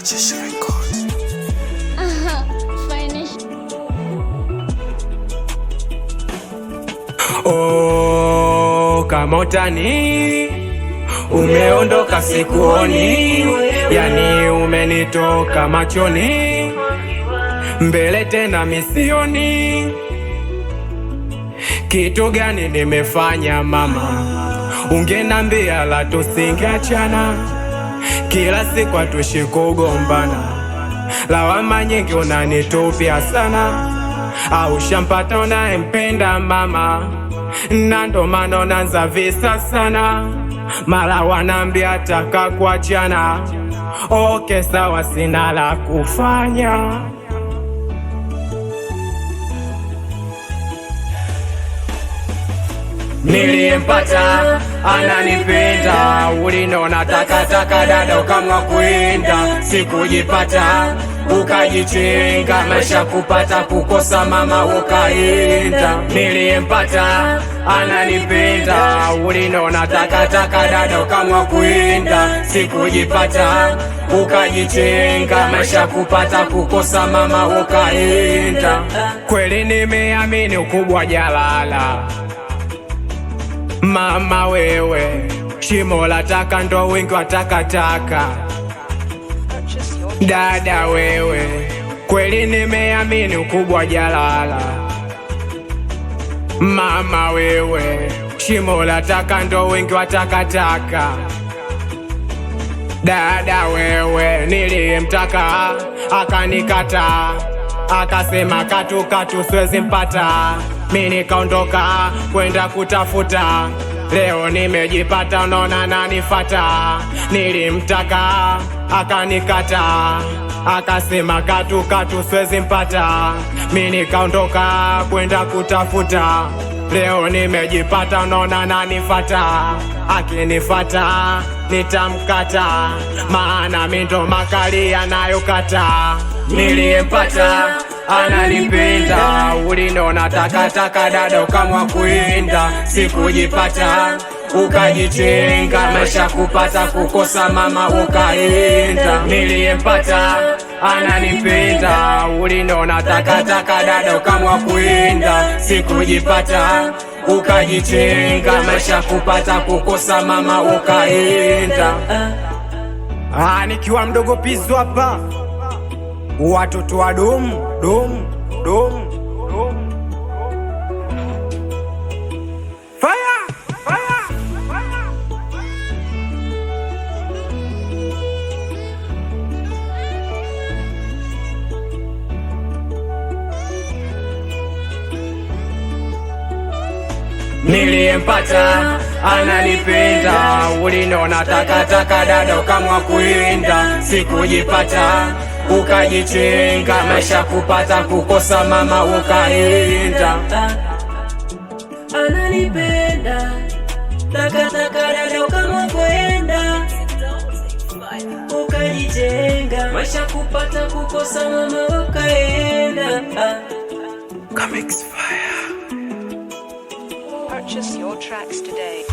Purchase record. Finish. Oh, kama utani umeondoka sikuoni, yani umenitoka machoni, mbele tena misioni. Kitu gani nimefanya mama? Ungenambia la tusingeachana, kila siku atushi kugombana, lawama nyingi unanitupia sana. Au shampata unayempenda mama, na ndo maana unaanza visa sana, mara wanambia taka kuachana. Okay sawa, sina la kufanya. Niliyempata ananipenda, ulinona takataka dada ukamwa kuenda. Sikujipata ukajichenga, maisha kupata kukosa mama ukaenda. Niliyempata ananipenda, ulinona takataka dada ukamwa kuenda. Sikujipata ukajichenga, maisha kupata kukosa mama ukaenda. Kweli nimeamini ukubwa jalala mama wewe, shimo la taka ndo wingi wa takataka. Dada wewe, kweli nimeamini ukubwa jalala. Mama wewe, shimo la taka ndo wingi wa takataka. Dada wewe, niliyemtaka akanikata, akasema katu katu siwezi mpata. Mimi nikaondoka kwenda kutafuta, leo nimejipata, unaona nanifata. Nilimtaka akanikata, akasema katu katu siwezi mpata. Mimi nikaondoka kwenda kutafuta, leo nimejipata, unaona nanifata. Akinifata nitamkata, maana mimi ndo makali anayokata. Niliyempata ananipenda, ulinona takataka dada ukamwa kuenda. Sikujipata ukajichenga, maisha kupata kukosa mama ukaenda. Niliyempata ananipenda, ulinona takataka dada ukamwa kuenda. Sikujipata ukajichenga, maisha kupata kukosa mama ukaenda. Nikiwa mdogo Pizzo hapa, watoto wa dom. Fire! Niliyempata ananipenda, ulinona takataka dada ukamwa kuenda. Sikujipata ukajichenga, maisha kupata kukosa mama ukaenda. Ananipenda, takataka dada ukamwa kuenda. Ukajichenga, maisha kupata kukosa mama ukaenda. Comics Fire. Purchase your tracks today.